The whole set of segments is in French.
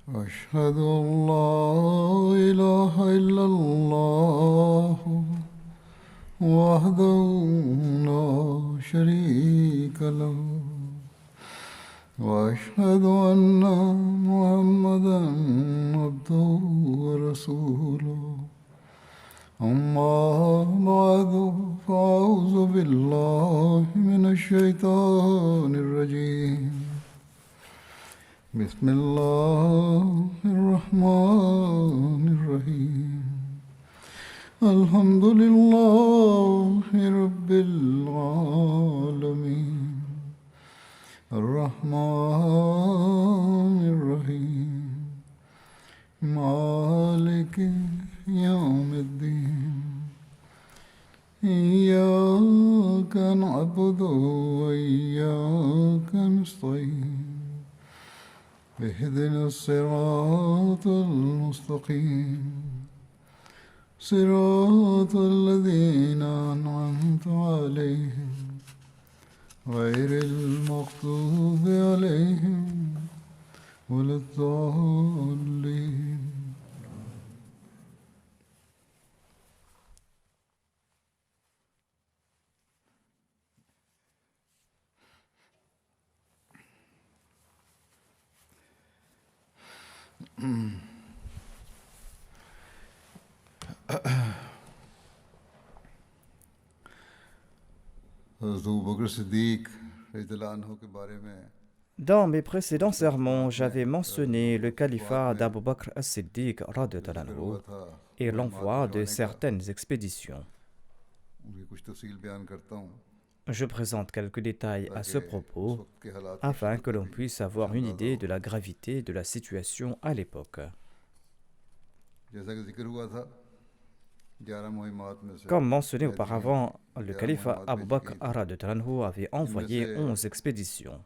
أشهد أن لا إله إلا الله وحده لا شريك له وأشهد أن محمدا عبده ورسوله أما بعد فأعوذ بالله من الشيطان الرجيم بسم الله الرحمن الرحيم الحمد لله رب العالمين الرحمن الرحيم مالك يوم الدين إياك نعبد وإياك نستعين اهدنا الصراط المستقيم صراط الذين أنعمت عليهم غير المغضوب عليهم ولا الضالين. Dans mes précédents sermons, j'avais mentionné le califat d'Abu Bakr as-Siddiq radhiyallahu anhu et l'envoi de certaines expéditions. Je présente quelques détails à ce propos afin que l'on puisse avoir une idée de la gravité de la situation à l'époque. Comme mentionné auparavant, le califat Abu Bakr radhiyallahu anhu avait envoyé 11 expéditions.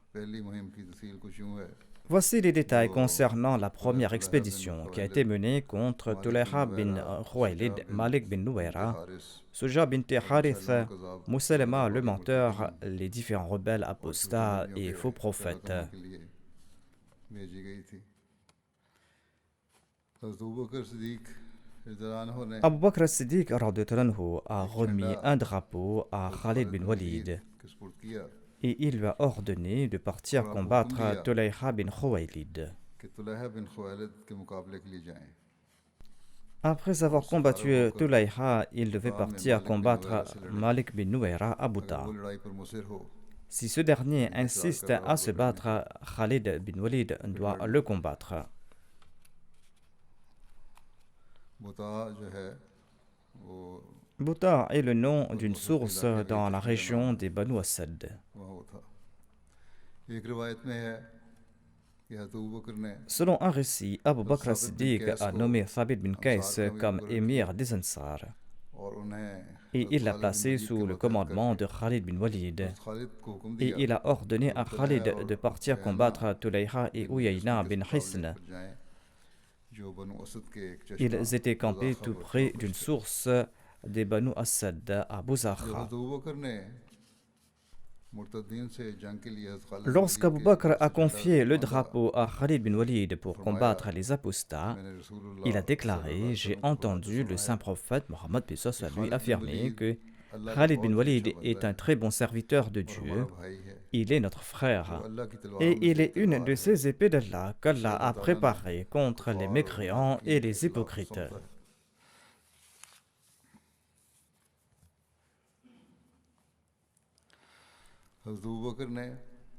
Voici les détails concernant la première expédition qui a été menée contre Tulayha bin Khuwaylid, Malik bin Nuwaira, Suja bint Harith, Moussalama le menteur, les différents rebelles apostats et faux prophètes. Abu Bakr as-Siddiq radhiyallahu anhu a remis un drapeau à Khalid bin Walid et il lui a ordonné de partir combattre Tulayha bin Khuwaylid. Après avoir combattu Tulayha, il devait partir combattre Malik bin Nuwaira à Bouta. Si ce dernier insiste à se battre, Khalid bin Walid doit le combattre. Bouta est le nom d'une source dans la région des Banu Asad. Selon un récit, Abu Bakr as-Siddiq a nommé Thabit bin Qais comme émir des Ansar et il l'a placé sous le commandement de Khalid bin Walid. Et il a ordonné à Khalid de partir combattre Tulayha et Uyayna bin Hisn. Ils étaient campés tout près d'une source des Banu Asad à Bouzakha. Lorsqu'Abu Bakr a confié le drapeau à Khalid bin Walid pour combattre les apostats, il a déclaré: j'ai entendu le saint prophète Mohammed lui affirmer que Khalid bin Walid est un très bon serviteur de Dieu, il est notre frère, et il est une de ces épées d'Allah qu'Allah a préparées contre les mécréants et les hypocrites.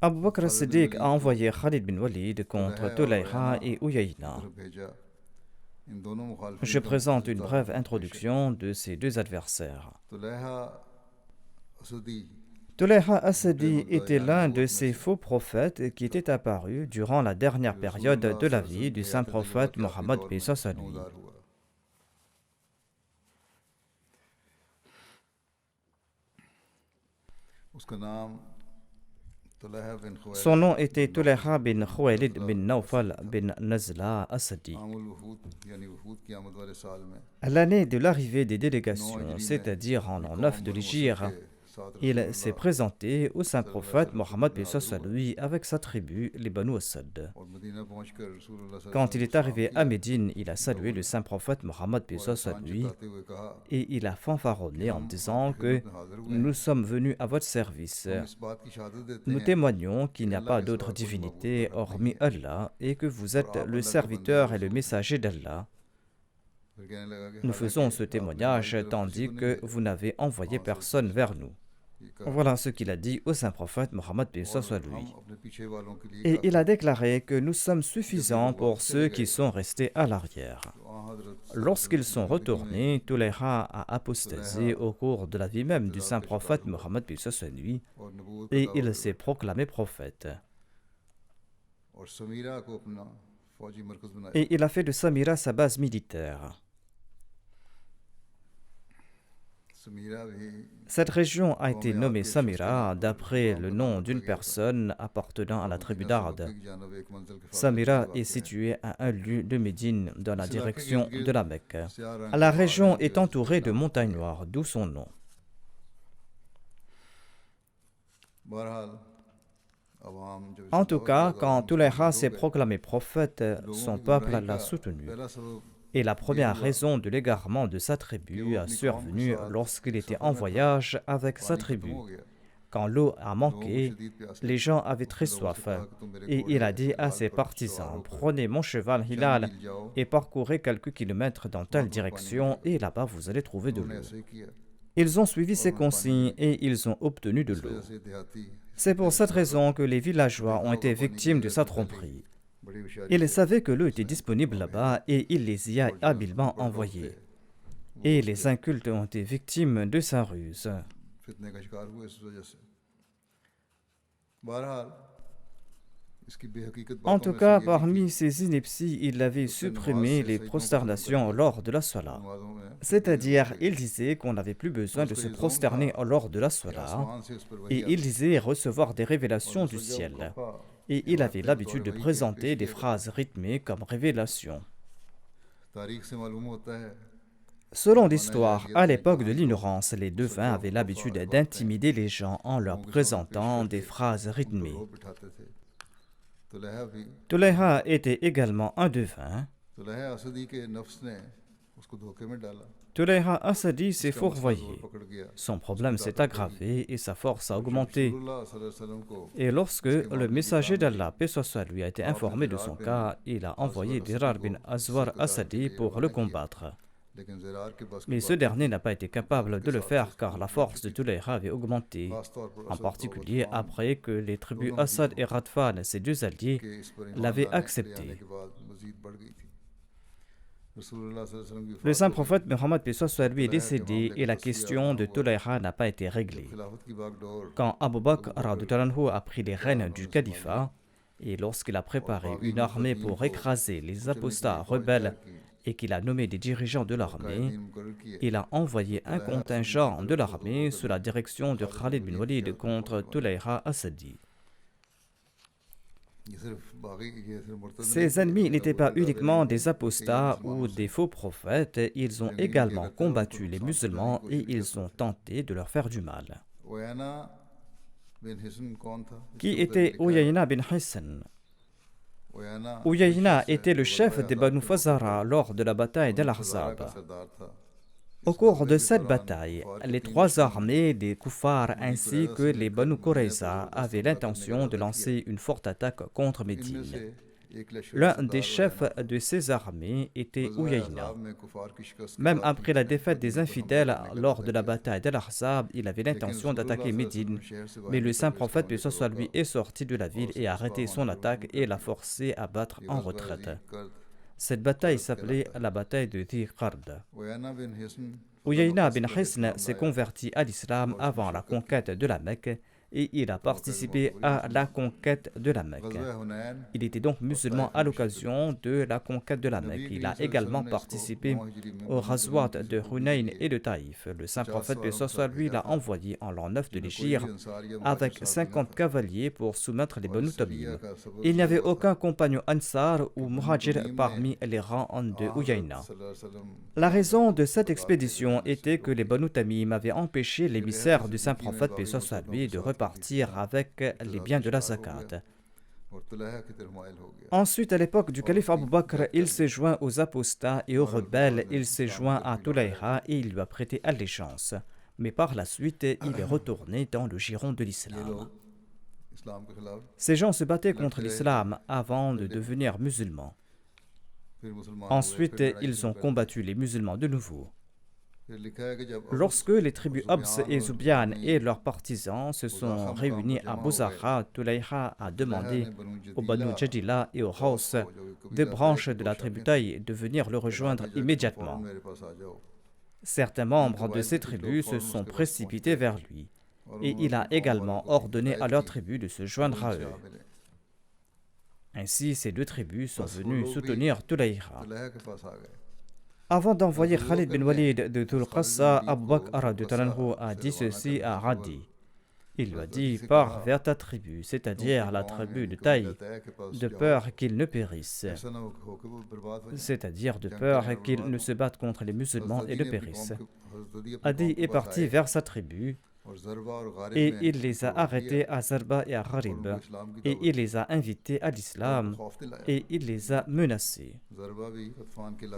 Abu Bakr as-Siddiq a envoyé Khalid bin Walid contre Tulayha et Uyayna. Je présente une brève introduction de ces deux adversaires. Tulayha as-Sadi était l'un de ces faux prophètes qui étaient apparus durant la dernière période de la vie du saint prophète Mohammed b. Son nom était Tulayha bin Khuwaylid bin Nawfal bin Nazla Asadi. À l'année de l'arrivée des délégations, c'est-à-dire en l'an 9 de l'Hégire, il s'est présenté au saint prophète Mohammed paix soit lui avec sa tribu, les Banu Asad. Quand il est arrivé à Médine, il a salué le saint prophète Mohammed paix soit lui et il a fanfaronné en disant que nous sommes venus à votre service. Nous témoignons qu'il n'y a pas d'autre divinité hormis Allah et que vous êtes le serviteur et le messager d'Allah. Nous faisons ce témoignage tandis que vous n'avez envoyé personne vers nous. Voilà ce qu'il a dit au saint prophète Mohammed paix soit lui. Et il a déclaré que nous sommes suffisants pour ceux qui sont restés à l'arrière. Lorsqu'ils sont retournés, Tulayha a apostasé au cours de la vie même du saint prophète Mohammed paix soit lui et il s'est proclamé prophète. Et il a fait de Samira sa base militaire. Cette région a été nommée Samira d'après le nom d'une personne appartenant à la tribu d'Ard. Samira est située à un lieu de Médine dans la direction de la Mecque. La région est entourée de montagnes noires, d'où son nom. En tout cas, quand Tulayha s'est proclamé prophète, son peuple l'a soutenu. Et la première raison de l'égarement de sa tribu a survenu lorsqu'il était en voyage avec sa tribu. Quand l'eau a manqué, les gens avaient très soif. Et il a dit à ses partisans, prenez mon cheval Hilal et parcourez quelques kilomètres dans telle direction et là-bas vous allez trouver de l'eau. Ils ont suivi ces consignes et ils ont obtenu de l'eau. C'est pour cette raison que les villageois ont été victimes de sa tromperie. Il savait que l'eau était disponible là-bas et il les y a habilement envoyés. Et les incultes ont été victimes de sa ruse. En tout cas, parmi ses inepties, il avait supprimé les prosternations lors de la Salah. C'est-à-dire, il disait qu'on n'avait plus besoin de se prosterner lors de la Salah. Et il disait recevoir des révélations du ciel. Et il avait l'habitude de présenter des phrases rythmées comme révélation. Selon l'histoire, à l'époque de l'ignorance, les devins avaient l'habitude d'intimider les gens en leur présentant des phrases rythmées. Tulayha était également un devin. Tulayha Asadi s'est fourvoyé. Son problème s'est aggravé et sa force a augmenté. Et lorsque le messager d'Allah, paix soit lui, a été informé de son cas, il a envoyé Dirar bin Azwar Asadi pour le combattre. Mais ce dernier n'a pas été capable de le faire car la force de Tulayha avait augmenté, en particulier après que les tribus Asad et Radfan, ses deux alliés, l'avaient accepté. Le saint prophète Mohammed paix soit lui est décédé et la question de Tulayha n'a pas été réglée. Quand Abu Bakr a pris les rênes du califat et lorsqu'il a préparé une armée pour écraser les apostats rebelles et qu'il a nommé des dirigeants de l'armée, il a envoyé un contingent de l'armée sous la direction de Khalid bin Walid contre Tulayha Asadi. Ces ennemis n'étaient pas uniquement des apostats ou des faux prophètes, ils ont également combattu les musulmans et ils ont tenté de leur faire du mal. Qui était Uyayna bin Hisn? Uyayna était le chef des Banu Fazara lors de la bataille d'Al-Ahzab. Au cours de cette bataille, les trois armées des Kuffars ainsi que les Banu Qurayza avaient l'intention de lancer une forte attaque contre Médine. L'un des chefs de ces armées était Uyayna. Même après la défaite des infidèles lors de la bataille d'Al-Ahzab, il avait l'intention d'attaquer Médine. Mais le saint prophète, paix soit lui, est sorti de la ville et a arrêté son attaque et l'a forcé à battre en retraite. Cette bataille s'appelait la bataille de Dhi Qard. Uyayna bin Hisn s'est converti à l'islam avant la conquête de la Mecque et il a participé à la conquête de la Mecque. Il était donc musulman à l'occasion de la conquête de la Mecque. Il a également participé au Ghazwat de Hunayn et de Taïf. Le saint prophète, paix soit lui, l'a envoyé en l'an 9 de l'Hégire avec 50 cavaliers pour soumettre les Banu Tamim. Il n'y avait aucun compagnon Ansar ou Muhajir parmi les rangs de Uyayna. La raison de cette expédition était que les Banu Tamim avaient empêché l'émissaire du saint prophète, paix soit lui, de repartir avec les biens de la zakat. Ensuite, à l'époque du calife Abu Bakr, il s'est joint aux apostats et aux rebelles, il s'est joint à Tulayha et il lui a prêté allégeance. Mais par la suite, il est retourné dans le giron de l'islam. Ces gens se battaient contre l'islam avant de devenir musulmans. Ensuite, ils ont combattu les musulmans de nouveau. Lorsque les tribus Abs et Zubian et leurs partisans se sont réunis à Buzarra, Tulayha a demandé aux Banu Jadila et aux Haus, deux branches de la tribu Taï, de venir le rejoindre immédiatement. Certains membres de ces tribus se sont précipités vers lui et il a également ordonné à leur tribu de se joindre à eux. Ainsi, ces deux tribus sont venues soutenir Tulayha. Avant d'envoyer Khalid bin Walid de Dhul Qassa, Abu Bakr a dit ceci à Adi. Il lui a dit: pars vers ta tribu, c'est-à-dire la tribu de Taï, de peur qu'ils ne périssent, c'est-à-dire de peur qu'ils ne se battent contre les musulmans et ne périssent. Adi est parti vers sa tribu et il les a arrêtés à Zarba et à Gharib et il les a invités à l'islam et il les a menacés.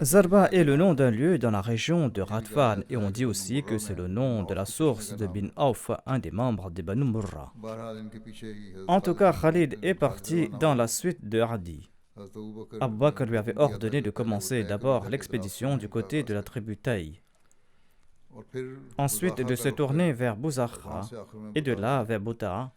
Zarba est le nom d'un lieu dans la région de Radfan et on dit aussi que c'est le nom de la source de Bin Auf, un des membres des Banu Murra. En tout cas, Khalid est parti dans la suite de Adi. Abu Bakr lui avait ordonné de commencer d'abord l'expédition du côté de la tribu Taï, ensuite de se tourner vers Buzarra et de là vers Bouta.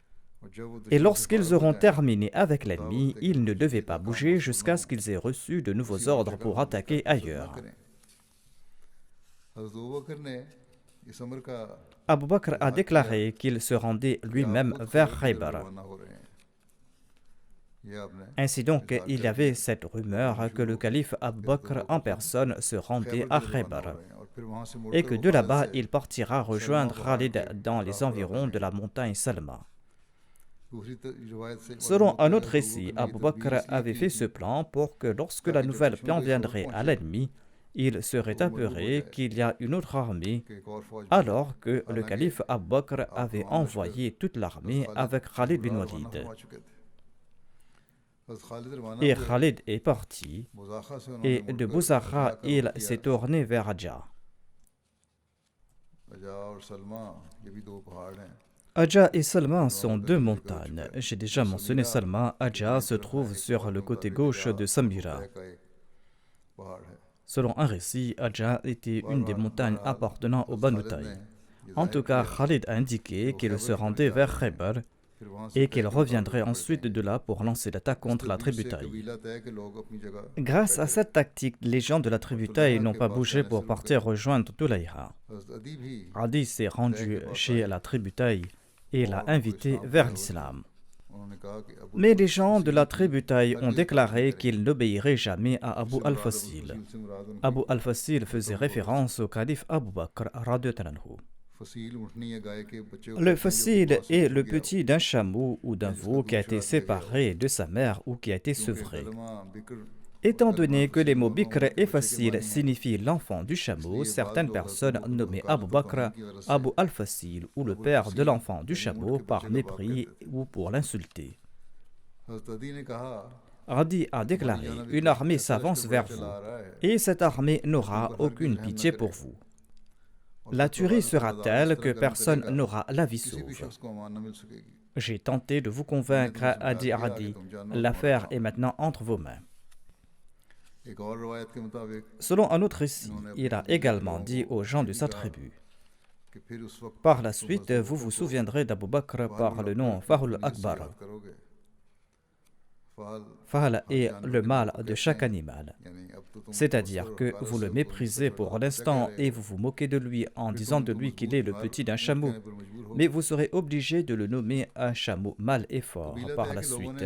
Et lorsqu'ils auront terminé avec l'ennemi, ils ne devaient pas bouger jusqu'à ce qu'ils aient reçu de nouveaux ordres pour attaquer ailleurs. Abu Bakr a déclaré qu'il se rendait lui-même vers Khaybar. Ainsi donc, il y avait cette rumeur que le calife Abu Bakr en personne se rendait à Khaybar et que de là-bas, il partira rejoindre Khalid dans les environs de la montagne Salma. Selon un autre récit, Abu Bakr avait fait ce plan pour que lorsque la nouvelle parviendrait à l'ennemi, il serait apeuré qu'il y a une autre armée, alors que le calife Abu Bakr avait envoyé toute l'armée avec Khalid bin Walid. Et Khalid est parti, et de Buzarra, il s'est tourné vers Adja. Adja et Salma sont deux montagnes. J'ai déjà mentionné Salma. Adja se trouve sur le côté gauche de Samira. Selon un récit, Adja était une des montagnes appartenant au Banu Taï. En tout cas, Khalid a indiqué qu'il se rendait vers Khaybar et qu'il reviendrait ensuite de là pour lancer l'attaque contre la tribu Taï. Grâce à cette tactique, les gens de la tribu Taï n'ont pas bougé pour partir rejoindre Tulayha. Adi s'est rendu chez la tribu Taï et l'a invité vers l'islam. Mais les gens de la tribu Taï ont déclaré qu'ils n'obéiraient jamais à Abu al-Fasil. Abu al-Fasil faisait référence au calife Abu Bakr radhiyallahu anhu. Le Fasil est le petit d'un chameau ou d'un veau qui a été séparé de sa mère ou qui a été sevré. Étant donné que les mots Bikr et Fasil signifient l'enfant du chameau, certaines personnes nommaient Abu Bakr, Abu al-Fasil ou le père de l'enfant du chameau par mépris ou pour l'insulter. Adi a déclaré: une armée s'avance vers vous et cette armée n'aura aucune pitié pour vous. La tuerie sera telle que personne n'aura la vie sauve. J'ai tenté de vous convaincre, a dit Adi. L'affaire est maintenant entre vos mains. Selon un autre récit, il a également dit aux gens de sa tribu: par la suite, vous vous souviendrez d'Abu Bakr par le nom Fahul Akbar. Fahl est le mâle de chaque animal. C'est-à-dire que vous le méprisez pour l'instant et vous vous moquez de lui en disant de lui qu'il est le petit d'un chameau, mais vous serez obligé de le nommer un chameau mâle et fort par la suite.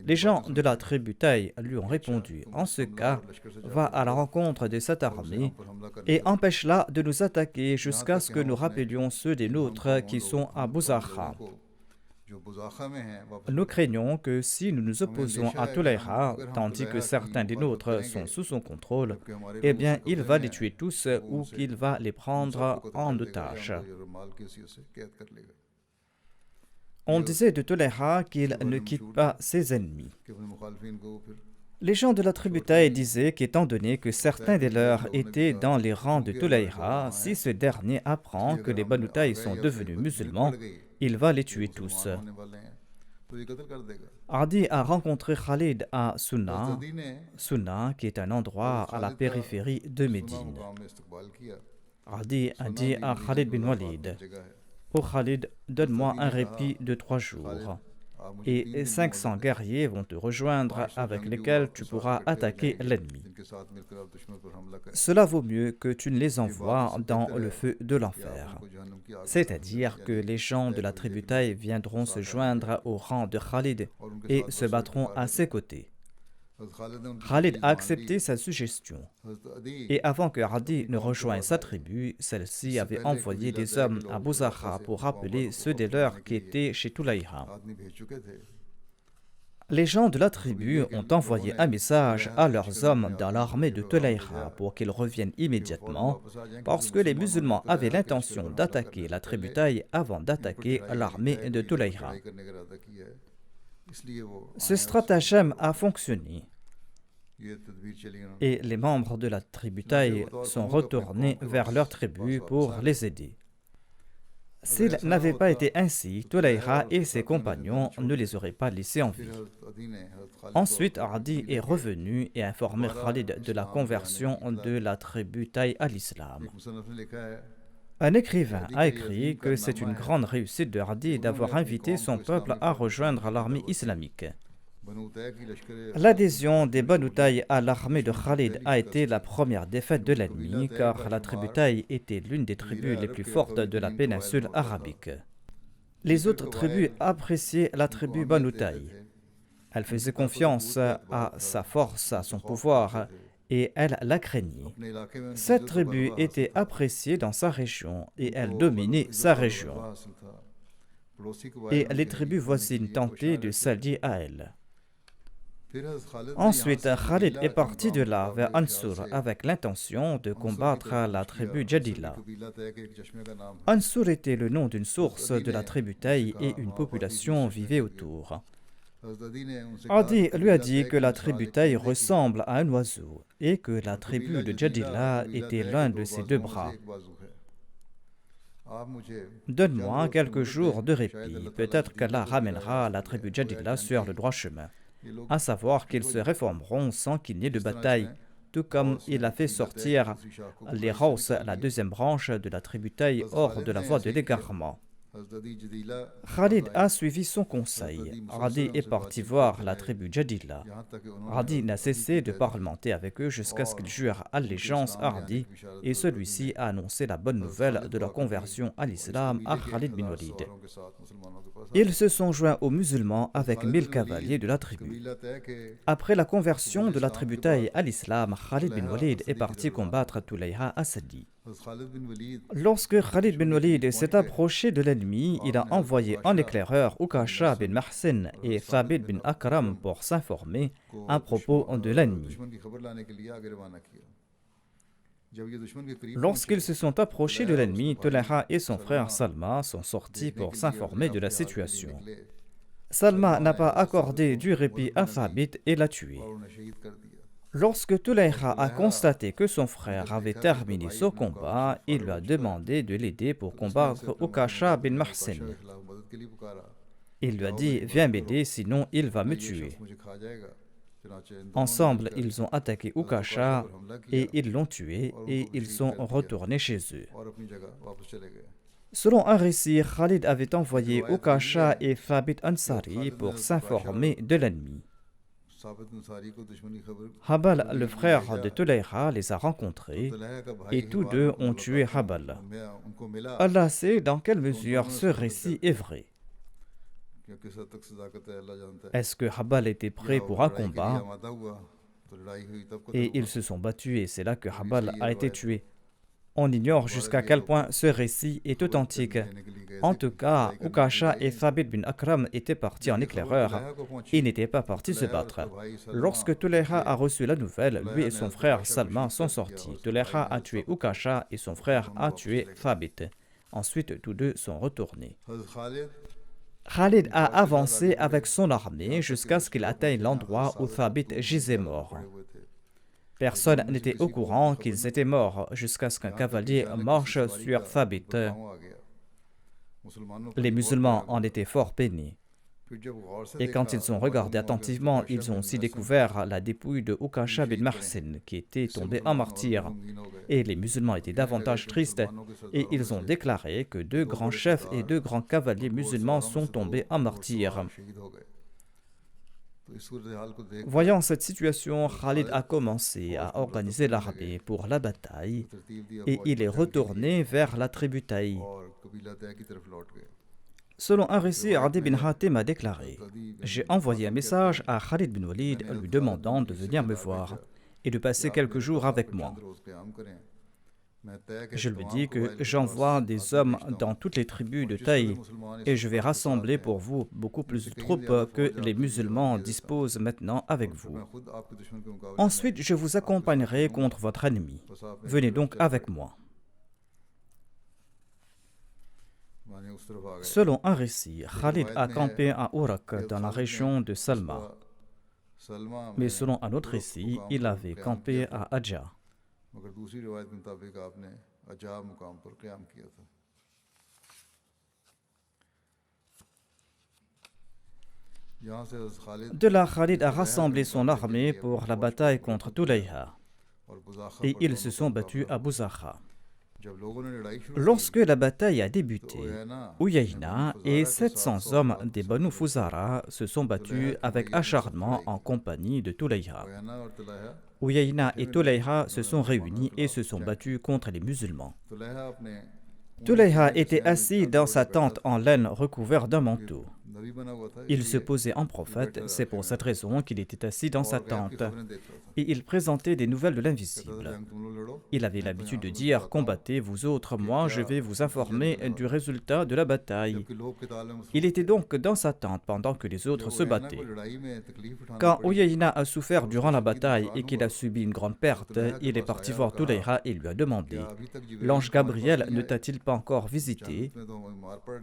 Les gens de la tribu Taï lui ont répondu: en ce cas, va à la rencontre de cette armée et empêche-la de nous attaquer jusqu'à ce que nous rappelions ceux des nôtres qui sont à Buzakha. Nous craignons que si nous nous opposons à Tulayha, tandis que certains des nôtres sont sous son contrôle, eh bien il va les tuer tous ou qu'il va les prendre en otage. On disait de Tulayha qu'il ne quitte pas ses ennemis. Les gens de la tribu Taï disaient qu'étant donné que certains des leurs étaient dans les rangs de Tulayha, si ce dernier apprend que les Banu Taï sont devenus musulmans, il va les tuer tous. Adi a rencontré Khalid à Sunna, qui est un endroit à la périphérie de Médine. Adi a dit à Khalid bin Walid: « Oh Khalid, donne-moi un répit de 3 jours. Et 500 guerriers vont te rejoindre avec lesquels tu pourras attaquer l'ennemi. Cela vaut mieux que tu ne les envoies dans le feu de l'enfer. » C'est-à-dire que les gens de la tribu Taï viendront se joindre au rang de Khalid et se battront à ses côtés. Khalid a accepté sa suggestion. Et avant que Adi ne rejoigne sa tribu, celle-ci avait envoyé des hommes à Buzakha pour rappeler ceux des leurs qui étaient chez Tulayha. Les gens de la tribu ont envoyé un message à leurs hommes dans l'armée de Tulayha pour qu'ils reviennent immédiatement, parce que les musulmans avaient l'intention d'attaquer la tribu Taï avant d'attaquer l'armée de Tulayha. Ce stratagème a fonctionné. Et les membres de la tribu Taï sont retournés vers leur tribu pour les aider. S'il n'avait pas été ainsi, Tulayha et ses compagnons ne les auraient pas laissés en vie. Ensuite, Adi est revenu et a informé Khalid de la conversion de la tribu Taï à l'islam. Un écrivain a écrit que c'est une grande réussite de Adi d'avoir invité son peuple à rejoindre l'armée islamique. L'adhésion des Banu Taï à l'armée de Khalid a été la première défaite de l'ennemi, car la tribu Taï était l'une des tribus les plus fortes de la péninsule arabique. Les autres tribus appréciaient la tribu Banu Taï. Elles faisaient confiance à sa force, à son pouvoir, et elles la craignaient. Cette tribu était appréciée dans sa région, et elle dominait sa région. Et les tribus voisines tentaient de s'allier à elle. Ensuite, Khalid est parti de là vers Ansur avec l'intention de combattre la tribu Jadila. Ansur était le nom d'une source de la tribu Taï et une population vivait autour. Adi lui a dit que la tribu Taï ressemble à un oiseau et que la tribu de Jadila était l'un de ses 2 bras. Donne-moi quelques jours de répit, peut-être qu'Allah ramènera la tribu Jadila sur le droit chemin, à savoir qu'ils se réformeront sans qu'il n'y ait de bataille, tout comme il a fait sortir les Raus, la 2e branche de la tribu Taï, hors de la voie de l'égarement. Khalid a suivi son conseil. Adi est parti voir la tribu Jadila. Adi n'a cessé de parlementer avec eux jusqu'à ce qu'ils jurent allégeance à Adi, et celui-ci a annoncé la bonne nouvelle de leur conversion à l'islam à Khalid bin Walid. Ils se sont joints aux musulmans avec 1000 cavaliers de la tribu. Après la conversion de la tribu Taï à l'islam, Khalid bin Walid est parti combattre Tulayha à Sadi. Lorsque Khalid bin Walid s'est approché de l'ennemi, il a envoyé en éclaireur Ukasha bin Mahsin et Thabit bin Akram pour s'informer à propos de l'ennemi. Lorsqu'ils se sont approchés de l'ennemi, Tulayha et son frère Salma sont sortis pour s'informer de la situation. Salma n'a pas accordé du répit à Thabit et l'a tué. Lorsque Tulayha a constaté que son frère avait terminé son combat, il lui a demandé de l'aider pour combattre Ukasha bin Mahsin. Il lui a dit: « Viens m'aider, sinon il va me tuer. » Ensemble, ils ont attaqué Ukasha et ils l'ont tué et ils sont retournés chez eux. Selon un récit, Khalid avait envoyé Ukasha et Thabit Ansari pour s'informer de l'ennemi. Habal, le frère de Tulayha, les a rencontrés et tous deux ont tué Habal. Allah sait dans quelle mesure ce récit est vrai. Est-ce que Habal était prêt pour un combat et ils se sont battus et c'est là que Habal a été tué? On ignore jusqu'à quel point ce récit est authentique. En tout cas, Ukasha et Thabit bin Akram étaient partis en éclaireur et n'étaient pas partis se battre. Lorsque Tulayha a reçu la nouvelle, lui et son frère Salman sont sortis. Tulayha a tué Ukasha et son frère a tué Thabit. Ensuite, tous deux sont retournés. Khalid a avancé avec son armée jusqu'à ce qu'il atteigne l'endroit où Thabit gisait mort. Personne n'était au courant qu'ils étaient morts jusqu'à ce qu'un cavalier marche sur Thabit. Les musulmans en étaient fort peinés. Et quand ils ont regardé attentivement, ils ont aussi découvert la dépouille de Ukasha bin Mahsin qui était tombé en martyr. Et les musulmans étaient davantage tristes et ils ont déclaré que 2 grands chefs et 2 grands cavaliers musulmans sont tombés en martyr. Voyant cette situation, Khalid a commencé à organiser l'armée pour la bataille et il est retourné vers la tribu Taï. Selon un récit, Adi bin Hatim a déclaré « J'ai envoyé un message à Khalid bin Walid lui demandant de venir me voir et de passer quelques jours avec moi. Je lui dis que j'envoie des hommes dans toutes les tribus de Taï et je vais rassembler pour vous beaucoup plus de troupes que les musulmans disposent maintenant avec vous. Ensuite, je vous accompagnerai contre votre ennemi. Venez donc avec moi. » Selon un récit, Khalid a campé à Ourak dans la région de Salma. Mais selon un autre récit, il avait campé à Adja. De là, Khalid a rassemblé son armée pour la bataille contre Tulayha. Et ils se sont battus à Buzakha. Lorsque la bataille a débuté, Uyayna et 700 hommes des Banu Fuzara se sont battus avec acharnement en compagnie de Tulayha. Uyayna et Tulayha se sont réunis et se sont battus contre les musulmans. Tulayha était assis dans sa tente en laine recouverte d'un manteau. Il se posait en prophète, c'est pour cette raison qu'il était assis dans sa tente. Et il présentait des nouvelles de l'invisible. Il avait l'habitude de dire « Combattez vous autres, moi je vais vous informer du résultat de la bataille. » Il était donc dans sa tente pendant que les autres se battaient. Quand Uyayna a souffert durant la bataille et qu'il a subi une grande perte, il est parti voir Tulayha et lui a demandé « L'ange Gabriel ne t'a-t-il pas encore visité?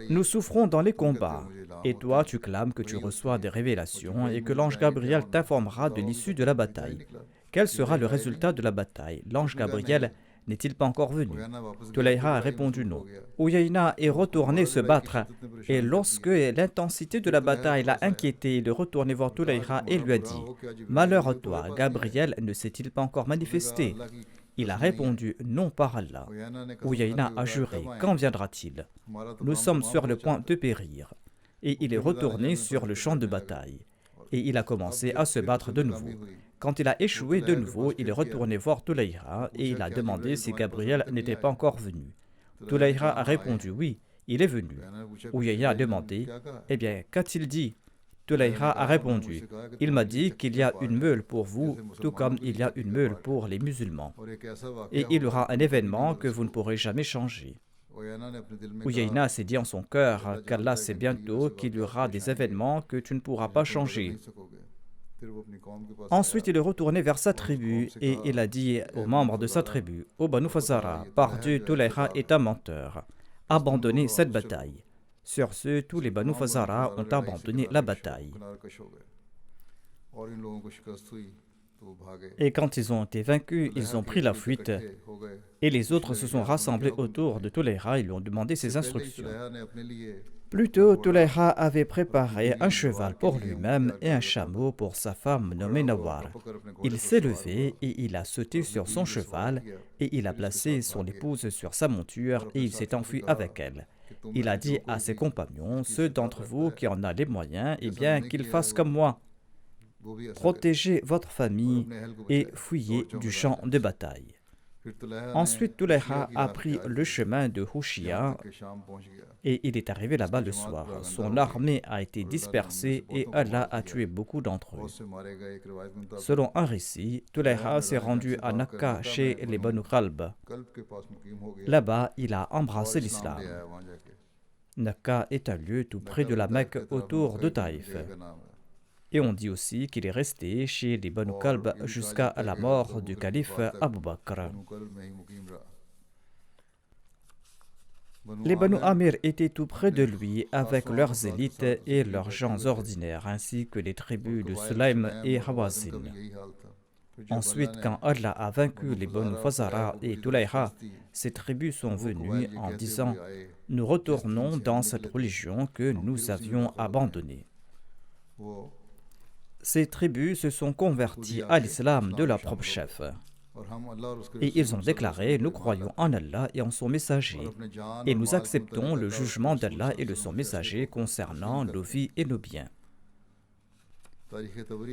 Nous souffrons dans les combats. Et toi, tu clames que tu reçois des révélations et que l'ange Gabriel t'informera de l'issue de la bataille. Quel sera le résultat de la bataille? L'ange Gabriel n'est-il pas encore venu? Tulayha a répondu non. Uyayna est retourné se battre et lorsque l'intensité de la bataille l'a inquiété, il est retourné voir Tulayha et lui a dit « Malheur à toi, Gabriel ne s'est-il pas encore manifesté ?» Il a répondu « Non par Allah ». Uyayna a juré « Quand viendra-t-il? Nous sommes sur le point de périr. » Et il est retourné sur le champ de bataille. Et il a commencé à se battre de nouveau. Quand il a échoué de nouveau, il est retourné voir Tulayha et il a demandé si Gabriel n'était pas encore venu. Tulayha a répondu oui, il est venu. Uyayna a demandé « Eh bien, qu'a-t-il dit ?» Tulayha a répondu « Il m'a dit qu'il y a une meule pour vous, tout comme il y a une meule pour les musulmans. Et il y aura un événement que vous ne pourrez jamais changer. » Uyayna s'est dit en son cœur qu'Allah sait bientôt qu'il y aura des événements que tu ne pourras pas changer. Ensuite, il est retourné vers sa tribu et il a dit aux membres de sa tribu, « Ô Banu Fazara, par Dieu, Tulayha est un menteur. Abandonnez cette bataille. » Sur ce, tous les Banu Fazara ont abandonné la bataille. Et quand ils ont été vaincus, ils ont pris la fuite. Et les autres se sont rassemblés autour de Tulayha et lui ont demandé ses instructions. Plus tôt, Tulayha avait préparé un cheval pour lui-même et un chameau pour sa femme nommée Nawar. Il s'est levé et il a sauté sur son cheval et il a placé son épouse sur sa monture et il s'est enfui avec elle. il a dit à ses compagnons, ceux d'entre vous qui en a les moyens, eh bien qu'ils fassent comme moi. Protégez votre famille et fuyez du champ de bataille. Ensuite, Tulayha a pris le chemin de Hushia et il est arrivé là-bas le soir. Son armée a été dispersée et Allah a tué beaucoup d'entre eux. Selon un récit, Tulayha s'est rendu à Nakka chez les Banu Qalb. Là-bas, il a embrassé l'islam. Nakka est un lieu tout près de la Mecque autour de Taïf. Et on dit aussi qu'il est resté chez les Banu Qalb jusqu'à la mort du calife Abu Bakr. Les Banu Amir étaient tout près de lui avec leurs élites et leurs gens ordinaires, ainsi que les tribus de Sulaim et Hawazin. Ensuite, quand Allah a vaincu les Banu Fazara et Tulayha, ces tribus sont venues en disant « Nous retournons dans cette religion que nous avions abandonnée ». Ces tribus se sont converties à l'islam de leur propre chef. Et ils ont déclaré, nous croyons en Allah et en son messager, et nous acceptons le jugement d'Allah et de son messager concernant nos vies et nos biens.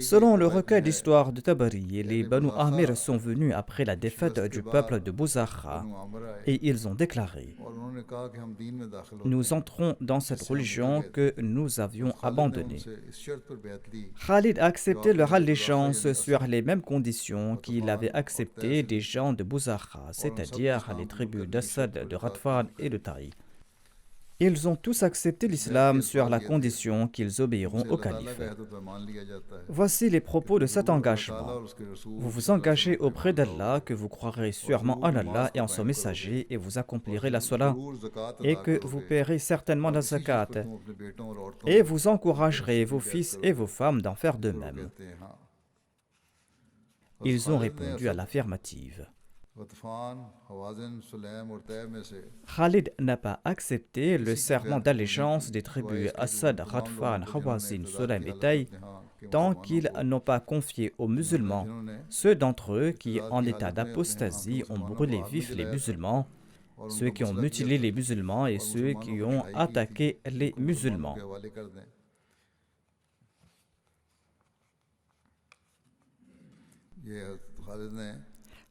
Selon le recueil d'histoire de Tabari, les Banu Amir sont venus après la défaite du peuple de Buzakha et ils ont déclaré « Nous entrons dans cette religion que nous avions abandonnée ». Khalid a accepté leur allégeance sur les mêmes conditions qu'il avait accepté des gens de Buzakha, c'est-à-dire les tribus d'Assad, de Radfan et de Taï. Ils ont tous accepté l'islam sur la condition qu'ils obéiront au calife. Voici les propos de cet engagement. Vous vous engagez auprès d'Allah que vous croirez sûrement en Allah et en son messager et vous accomplirez la salat et que vous paierez certainement la zakat et vous encouragerez vos fils et vos femmes d'en faire de même. Ils ont répondu à l'affirmative. Khalid n'a pas accepté le serment d'allégeance des tribus Assad, Radfan, Hawazin, Sulaim et Taï tant qu'ils n'ont pas confié aux musulmans ceux d'entre eux qui, en état d'apostasie, ont brûlé vifs les musulmans, ceux qui ont mutilé les musulmans et ceux qui ont attaqué les musulmans.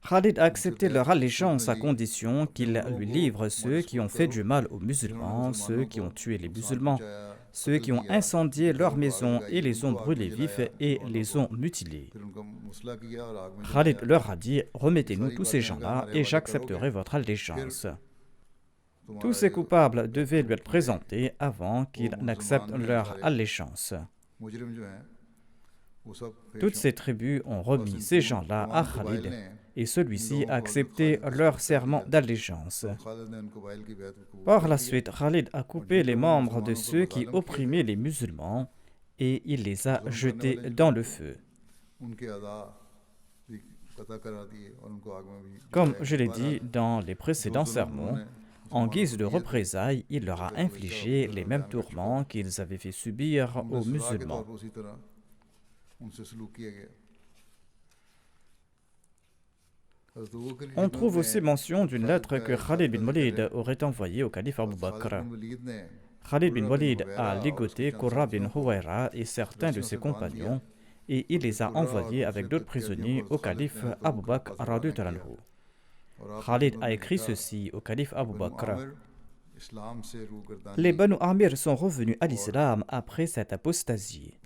Khalid a accepté leur allégeance à condition qu'ils lui livrent ceux qui ont fait du mal aux musulmans, ceux qui ont tué les musulmans, ceux qui ont incendié leurs maisons et les ont brûlés vifs et les ont mutilés. Khalid leur a dit « Remettez-nous tous ces gens-là et j'accepterai votre allégeance ». Tous ces coupables devaient lui être présentés avant qu'ils n'acceptent leur allégeance. Toutes ces tribus ont remis ces gens-là à Khalid et celui-ci a accepté leur serment d'allégeance. Par la suite, Khalid a coupé les membres de ceux qui opprimaient les musulmans et il les a jetés dans le feu. Comme je l'ai dit dans les précédents sermons, en guise de représailles, il leur a infligé les mêmes tourments qu'ils avaient fait subir aux musulmans. On trouve aussi mention d'une lettre que Khalid bin Walid aurait envoyée au calife Abu Bakr. Khalid bin Walid a ligoté Qurra bin Huwayra et certains de ses compagnons et il les a envoyés avec d'autres prisonniers au calife Abu Bakr radhiyallahu anhu. Khalid a écrit ceci au calife Abu Bakr. Les Banu Amir sont revenus à l'islam après cette apostasie.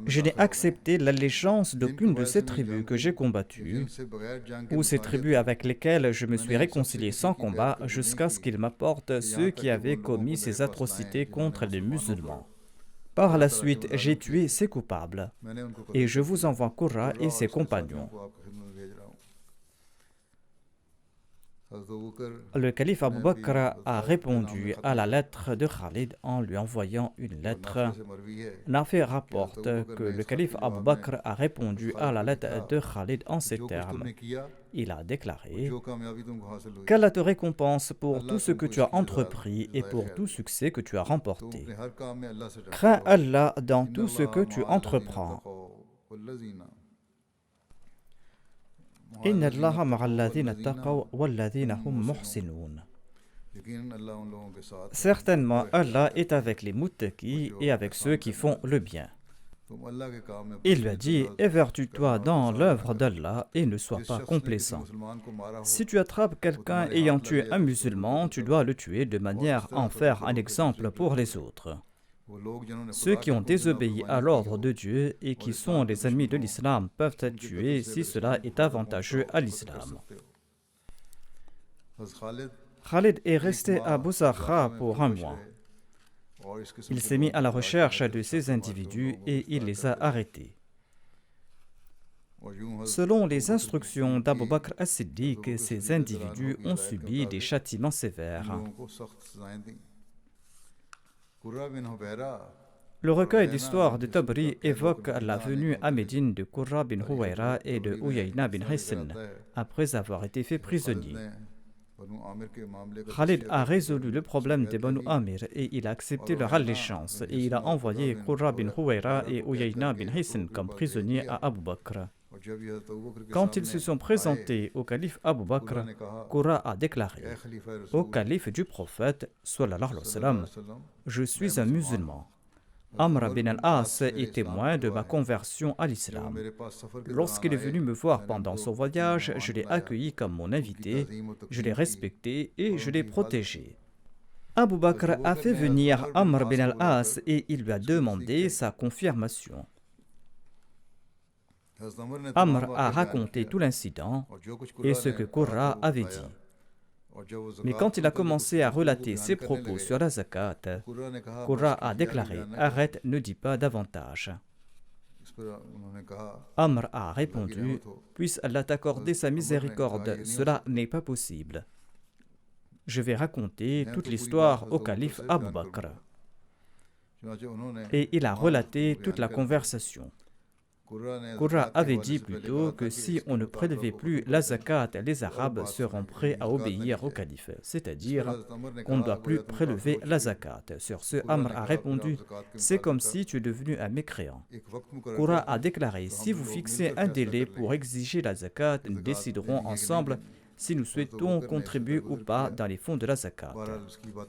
Je n'ai accepté l'allégeance d'aucune de ces tribus que j'ai combattues, ou ces tribus avec lesquelles je me suis réconcilié sans combat, jusqu'à ce qu'ils m'apportent ceux qui avaient commis ces atrocités contre les musulmans. Par la suite, j'ai tué ces coupables, et je vous envoie Qurra et ses compagnons. Le calife Abu Bakr a répondu à la lettre de Khalid en lui envoyant une lettre. Nafi rapporte que le calife Abu Bakr a répondu à la lettre de Khalid en ces termes. Il a déclaré « Qu'Allah te récompense pour tout ce que tu as entrepris et pour tout succès que tu as remporté. Crains Allah dans tout ce que tu entreprends. Inna Allaha ma'a alladhina taqaw walladhina hum muhsinun. Certainement, Allah est avec les muttaqis et avec ceux qui font le bien. Il lui a dit, évertue-toi dans l'œuvre d'Allah et ne sois pas complaisant. Si tu attrapes quelqu'un ayant tué un musulman, tu dois le tuer de manière à en faire un exemple pour les autres. Ceux qui ont désobéi à l'ordre de Dieu et qui sont les ennemis de l'islam peuvent être tués si cela est avantageux à l'islam. Khalid est resté à Boussakha pour un mois. Il s'est mis à la recherche de ces individus et il les a arrêtés. Selon les instructions d'Abu Bakr as-Siddiq, ces individus ont subi des châtiments sévères. Le recueil d'histoire de Tabri évoque la venue à Médine de Qurra bin Huwayra et de Uyayna bin Hisn après avoir été fait prisonniers. Khalid a résolu le problème des Banu Amir et il a accepté leur allégeance et il a envoyé Qurra bin Huwayra et Uyayna bin Hisn comme prisonniers à Abu Bakr. Quand ils se sont présentés au calife Abu Bakr, Qurra a déclaré au calife du prophète sallallahu alayhi wa sallam, je suis un musulman. Amr bin al-As est témoin de ma conversion à l'islam. Lorsqu'il est venu me voir pendant son voyage, je l'ai accueilli comme mon invité, je l'ai respecté et je l'ai protégé. Abu Bakr a fait venir Amr bin al-As et il lui a demandé sa confirmation. Amr a raconté tout l'incident et ce que Qurra avait dit. Mais quand il a commencé à relater ses propos sur la zakat, Qurra a déclaré « Arrête, ne dis pas davantage ». Amr a répondu « Puisse Allah t'accorder sa miséricorde, cela n'est pas possible. Je vais raconter toute l'histoire au calife Abu Bakr. » Et il a relaté toute la conversation. Qurra avait dit plutôt que si on ne prélevait plus la zakat, les Arabes seront prêts à obéir au calife, c'est-à-dire qu'on ne doit plus prélever la zakat. Sur ce, Amr a répondu « C'est comme si tu es devenu un mécréant. » Qurra a déclaré « Si vous fixez un délai pour exiger la zakat, nous déciderons ensemble si nous souhaitons contribuer ou pas dans les fonds de la zakat. »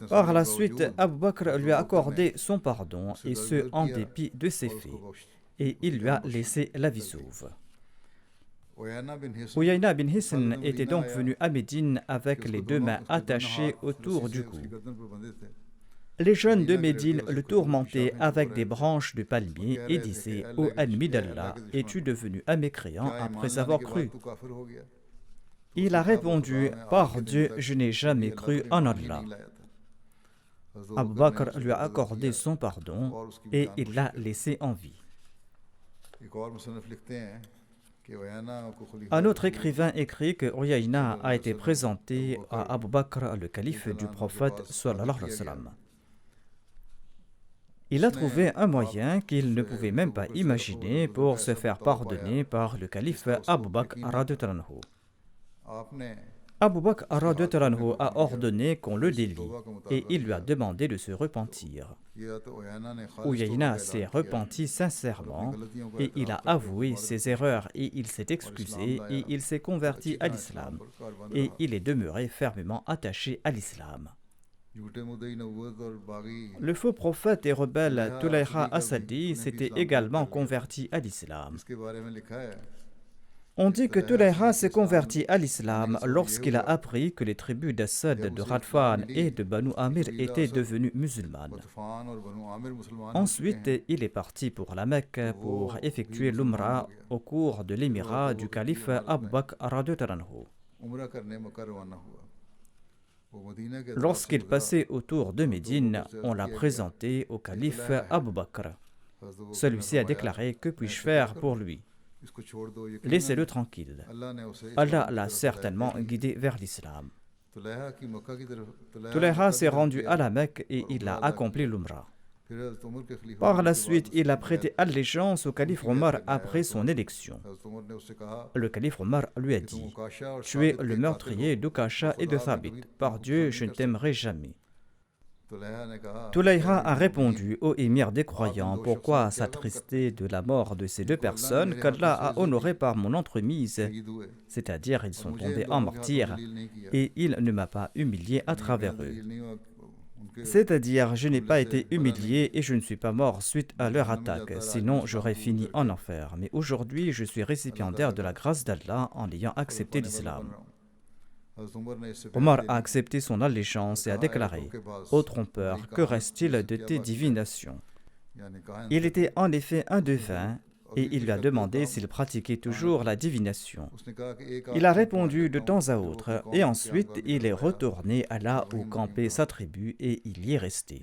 Par la suite, Abu Bakr lui a accordé son pardon, et ce en dépit de ses faits. Et il lui a laissé la vie sauve. Uyayna bin Hisn était donc venu à Médine avec les deux mains attachées autour du cou. Les jeunes de Médine le tourmentaient avec des branches de palmier et disaient « Ô ennemi d'Allah, es-tu devenu un mécréant après avoir cru ?» Il a répondu « Par Dieu, je n'ai jamais cru en Allah. » Abu Bakr lui a accordé son pardon et il l'a laissé en vie. Un autre écrivain écrit que Uyayna a été présenté à Abu Bakr, le calife du prophète sallallahu alayhi wa sallam. Il a trouvé un moyen qu'il ne pouvait même pas imaginer pour se faire pardonner par le calife Abu Bakr radhiyallahu anhu. Abu Bakr radhiyallahu anhu a ordonné qu'on le délie et il lui a demandé de se repentir. Uyayna s'est repenti sincèrement et il a avoué ses erreurs et il s'est excusé et il s'est converti à l'islam et il est demeuré fermement attaché à l'islam. Le faux prophète et rebelle Tulayha Asadi s'était également converti à l'islam. On dit que Tulayha s'est converti à l'islam lorsqu'il a appris que les tribus d'Assad, de Radfan et de Banu Amir étaient devenues musulmanes. Ensuite, il est parti pour la Mecque pour effectuer l'Umrah au cours de l'émirat du calife Abu Bakr radhiyallahu anhu. Lorsqu'il passait autour de Médine, on l'a présenté au calife Abu Bakr. Celui-ci a déclaré « Que puis-je faire pour lui ?» Laissez-le tranquille. Allah l'a certainement guidé vers l'islam. Tulayha s'est rendu à la Mecque et il a accompli l'Umrah. Par la suite, il a prêté allégeance au calife Omar après son élection. Le calife Omar lui a dit « Tu es le meurtrier d'Ukasha et de Thabit. Par Dieu, je ne t'aimerai jamais. » Tulayha a répondu au émir des croyants: pourquoi s'attrister de la mort de ces deux personnes qu'Allah a honorées par mon entremise, c'est-à-dire ils sont tombés en martyrs et il ne m'a pas humilié à travers eux. C'est-à-dire, je n'ai pas été humilié et je ne suis pas mort suite à leur attaque, sinon j'aurais fini en enfer. Mais aujourd'hui, je suis récipiendaire de la grâce d'Allah en ayant accepté l'islam. Omar a accepté son allégeance et a déclaré: ô trompeur, que reste-t-il de tes divinations? Il était en effet un devin et il lui a demandé s'il pratiquait toujours la divination. Il a répondu de temps à autre et ensuite il est retourné à là où campait sa tribu et il y est resté.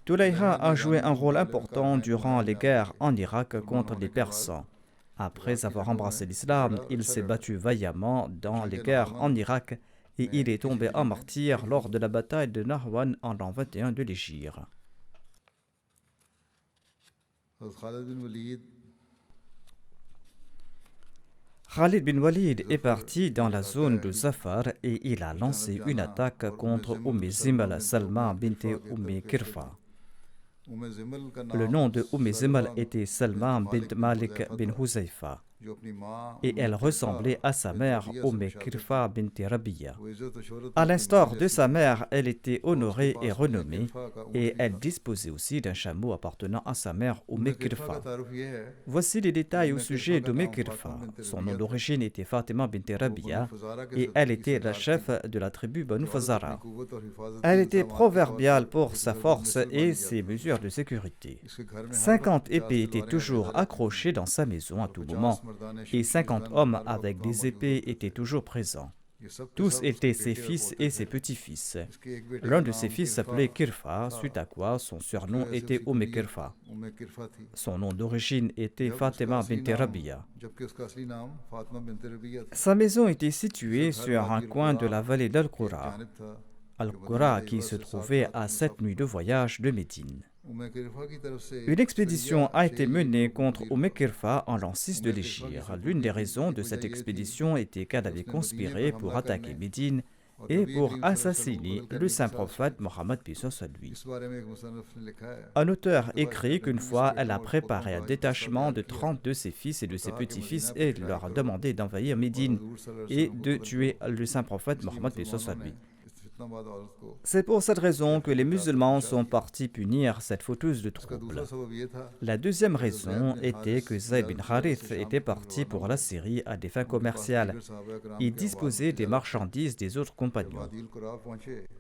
Tulayha a joué un rôle important durant les guerres en Irak contre les Persans. Après avoir embrassé l'islam, il s'est battu vaillamment dans les guerres en Irak et il est tombé en martyr lors de la bataille de Nahwan en l'an 21 de l'Hégire. Khalid bin Walid est parti dans la zone de Zafar et il a lancé une attaque contre Zimal Salma bint Kirfa. Le nom de Zimal était Salma bint Malik bin Huzaifa et elle ressemblait à sa mère Kirfa bint Rabiya. À l'instar de sa mère, elle était honorée et renommée et elle disposait aussi d'un chameau appartenant à sa mère Kirfa. Voici les détails au sujet Kirfa. Son nom d'origine était Fatima bint Rabiya et elle était la chef de la tribu Banu Fazara. Elle était proverbiale pour sa force et ses mesures de sécurité. 50 épées étaient toujours accrochées dans sa maison à tout moment et 50 hommes avec des épées étaient toujours présents. Tous étaient ses fils et ses petits-fils. L'un de ses fils s'appelait Kirfa, suite à quoi son surnom était Kirfa. Son nom d'origine était Fatima bint Rabiya. Sa maison était située sur un coin de la vallée d'Al-Qura. Al-Qura qui se trouvait à 7 nuits de voyage de Médine. Une expédition a été menée contre Kirfa en l'an 6 de l'Hégire. L'une des raisons de cette expédition était qu'elle avait conspiré pour attaquer Médine et pour assassiner le saint prophète Mohammed soit lui. Un auteur écrit qu'une fois elle a préparé un détachement de 30 de ses fils et de ses petits-fils et leur a demandé d'envahir Médine et de tuer le saint prophète Mohammed soit lui. C'est pour cette raison que les musulmans sont partis punir cette fauteuse de troubles. La deuxième raison était que Zayd bin Harith était parti pour la Syrie à des fins commerciales. Il disposait des marchandises des autres compagnons.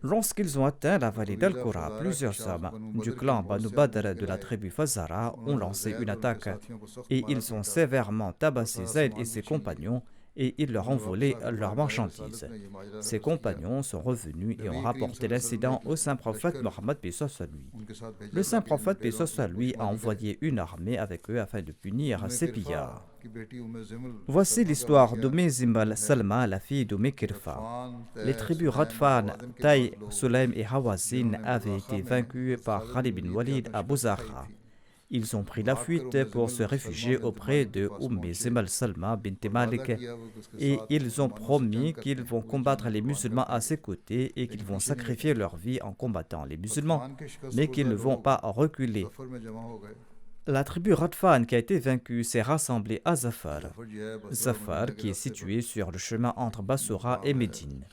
Lorsqu'ils ont atteint la vallée d'Al-Qura, plusieurs hommes du clan Banu Badr de la tribu Fazara ont lancé une attaque et ils ont sévèrement tabassé Zayd et ses compagnons et ils leur ont volé leurs marchandises. Ses compagnons sont revenus et ont rapporté l'incident au saint prophète Mohammed soit lui. Le saint prophète soit lui a envoyé une armée avec eux afin de punir ces pillards. Voici l'histoire Zimal Salma, la fille Kirfa. Les tribus Radfan, Taï, Sulaim et Hawazin avaient été vaincues par Khalid bin Walid à Bozara. Ils ont pris la fuite pour se réfugier auprès de Zimal Salma bint Malik et ils ont promis qu'ils vont combattre les musulmans à ses côtés et qu'ils vont sacrifier leur vie en combattant les musulmans, mais qu'ils ne vont pas reculer. La tribu Radfan qui a été vaincue s'est rassemblée à Zafar. Zafar qui est situé sur le chemin entre Bassoura et Médine.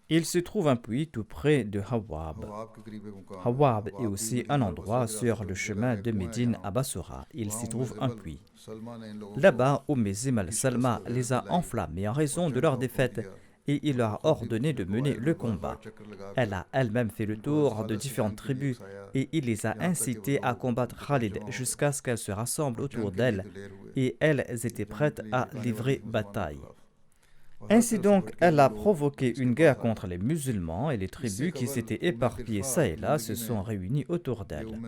Il se trouve un puits tout près de Hawab. Hawab est aussi un endroit sur le chemin de Médine à Bassoura. Il s'y trouve un puits. Là-bas, Zimal Salma les a enflammés en raison de leur défaite et il leur a ordonné de mener le combat. Elle a elle-même fait le tour de différentes tribus et il les a incités à combattre Khalid jusqu'à ce qu'elles se rassemblent autour d'elle et elles étaient prêtes à livrer bataille. Ainsi donc, elle a provoqué une guerre contre les musulmans et les tribus qui s'étaient éparpillées çà et là se sont réunies autour d'elle.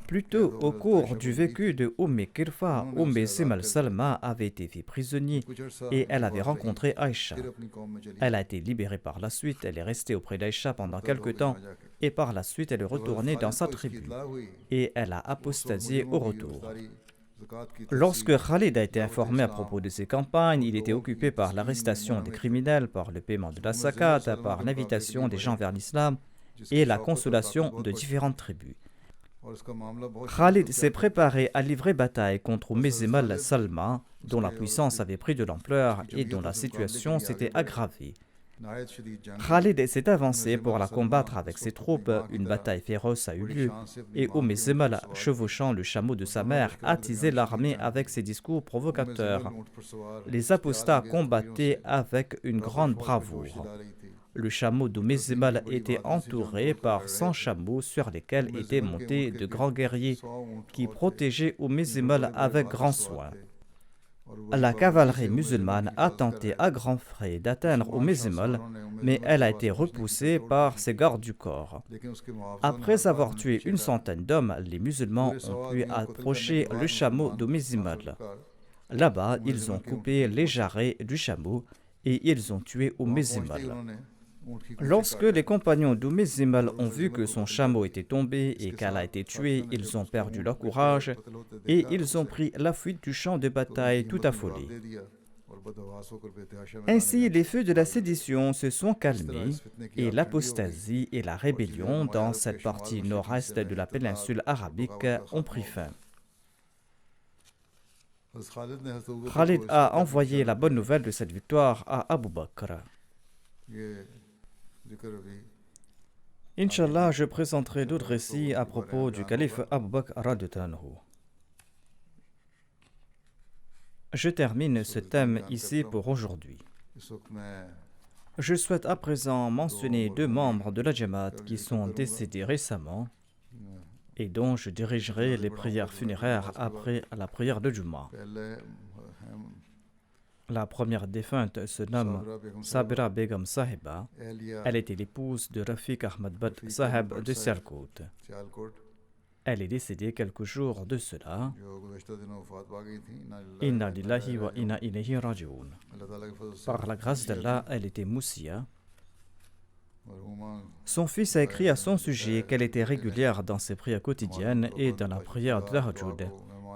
Plus tôt, au cours du vécu de Kirfa, Simal Salma avait été fait prisonnier et elle avait rencontré Aïcha. Elle a été libérée par la suite, elle est restée auprès d'Aïcha pendant quelque temps et par la suite elle est retournée dans sa tribu et elle a apostasié au retour. Lorsque Khalid a été informé à propos de ses campagnes, il était occupé par l'arrestation des criminels, par le paiement de la zakat, par l'invitation des gens vers l'islam et la consolation de différentes tribus. Khalid s'est préparé à livrer bataille contre Mezemal Salma, dont la puissance avait pris de l'ampleur et dont la situation s'était aggravée. Khalid s'est avancé pour la combattre avec ses troupes. Une bataille féroce a eu lieu et Mezemal, chevauchant le chameau de sa mère, attisait l'armée avec ses discours provocateurs. Les apostats combattaient avec une grande bravoure. Le chameau de Mezemal était entouré par 100 chameaux sur lesquels étaient montés de grands guerriers qui protégeaient Mezemal avec grand soin. La cavalerie musulmane a tenté à grands frais d'atteindre Mezemal, mais elle a été repoussée par ses gardes du corps. Après avoir tué une centaine d'hommes, les musulmans ont pu approcher le chameau de Mezemal. Là-bas, ils ont coupé les jarrets du chameau et ils ont tué Mezemal. Lorsque les compagnons Mezemal ont vu que son chameau était tombé et qu'elle a été tuée, ils ont perdu leur courage et ils ont pris la fuite du champ de bataille tout affolés. Ainsi, les feux de la sédition se sont calmés et l'apostasie et la rébellion dans cette partie nord-est de la péninsule arabique ont pris fin. Khalid a envoyé la bonne nouvelle de cette victoire à Abu Bakr. Inch'Allah, je présenterai d'autres récits à propos du calife Abu Bakr radhiyallahu anhu. Je termine ce thème ici pour aujourd'hui. Je souhaite à présent mentionner 2 membres de la Jamaat qui sont décédés récemment et dont je dirigerai les prières funéraires après la prière de Jumu'ah. La première défunte se nomme Sabira Begum Sahiba. Elle était l'épouse de Rafiq Ahmad Butt Sahib de Sialkot. Elle est décédée quelques jours de cela. Inna lillahi wa inna ilayhi raji'un. Par la grâce d'Allah, elle était Moussia. Son fils a écrit à son sujet qu'elle était régulière dans ses prières quotidiennes et dans la prière de Tahajjud.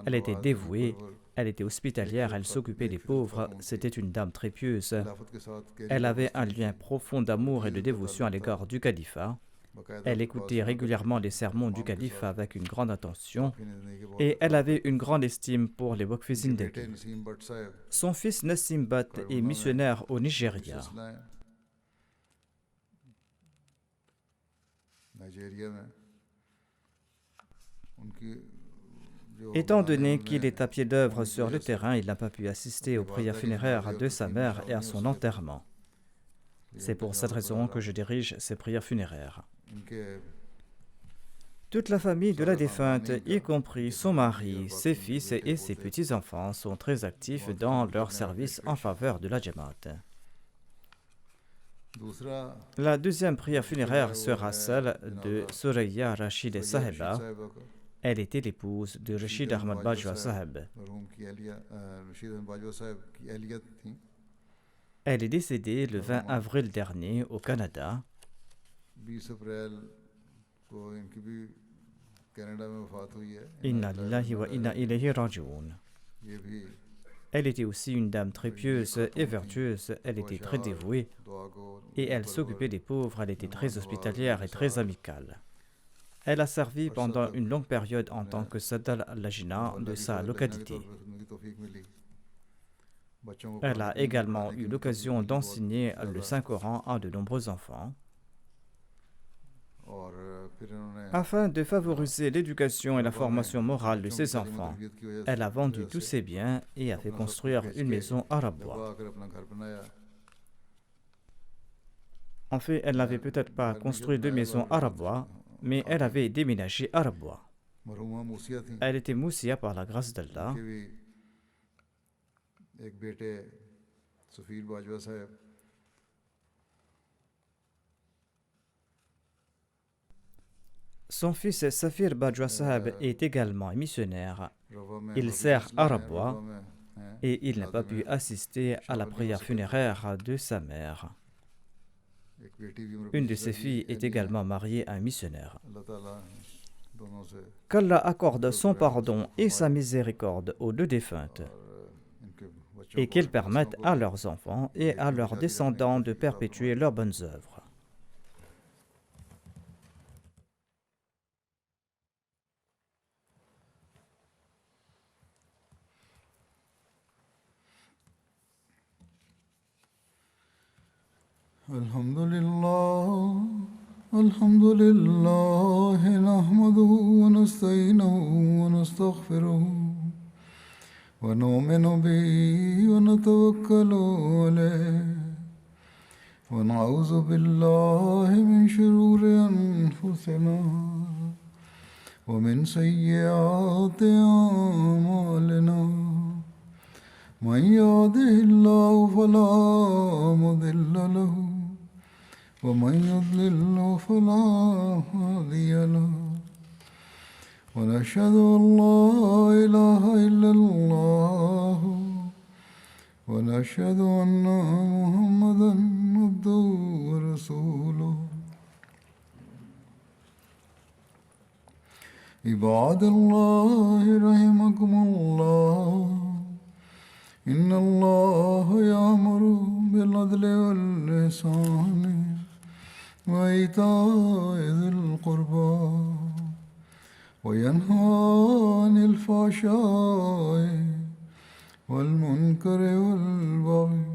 Elle était dévouée. Elle était hospitalière, elle s'occupait des pauvres, c'était une dame très pieuse. Elle avait un lien profond d'amour et de dévotion à l'égard du califat. Elle écoutait régulièrement les sermons du calife avec une grande attention et elle avait une grande estime pour les Waqf Zindagi. Son fils Nassim Butt est missionnaire au Nigeria. Étant donné qu'il est à pied d'œuvre sur le terrain, il n'a pas pu assister aux prières funéraires de sa mère et à son enterrement. C'est pour cette raison que je dirige ces prières funéraires. Toute la famille de la défunte, y compris son mari, ses fils et ses petits-enfants, sont très actifs dans leur service en faveur de la Jamaat. La deuxième prière funéraire sera celle de Suraya Rashid Sahiba. Elle était l'épouse de Rashid Ahmad Bajwa Sahib. Elle est décédée le 20 avril dernier au Canada. Inna lillahi wa inna ilayhi raji'un. Elle était aussi une dame très pieuse et vertueuse. Elle était très dévouée et elle s'occupait des pauvres. Elle était très hospitalière et très amicale. Elle a servi pendant une longue période en tant que Sadal al-Lajna de sa localité. Elle a également eu l'occasion d'enseigner le Saint-Coran à de nombreux enfants. Afin de favoriser l'éducation et la formation morale de ses enfants, elle a vendu tous ses biens et a fait construire une maison à Rabwa. En fait, elle n'avait peut-être pas construit de maison à Rabwa, mais elle avait déménagé à Rabwa. Elle était Moussia par la grâce d'Allah. Son fils Safir Bajwa Sahab est également missionnaire. Il sert à Rabwa et il n'a pas pu assister à la prière funéraire de sa mère. Une de ses filles est également mariée à un missionnaire. Qu'Allah accorde son pardon et sa miséricorde aux deux défuntes et qu'il permette à leurs enfants et à leurs descendants de perpétuer leurs bonnes œuvres. Alhamdulillah, nahmaduhu wa nasta'inuhu wa nastaghfiruhu wa nu'minu bihi wa natawakkalu alayhi wa na'udhu billahi min shururi anfusina wa min sayyiati a'malina. من يهده الله فلا مضل له ومن يضلل فلا هادي له ونشهد أن لا إله إلا الله ونشهد أن محمدا عبده ورسوله. عباد الله رحمكم الله، إن الله يأمر بالعدل والإحسان وإيتاء ذي القربى وينهى عن الفحشاء والمنكر والبغي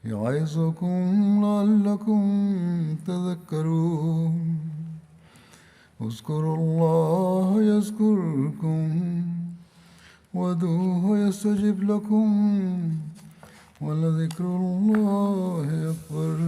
يعظكم لعلكم تذكرون. اذكروا الله يذكركم وادعوه يستجب لكم ولذكر الله أكبر.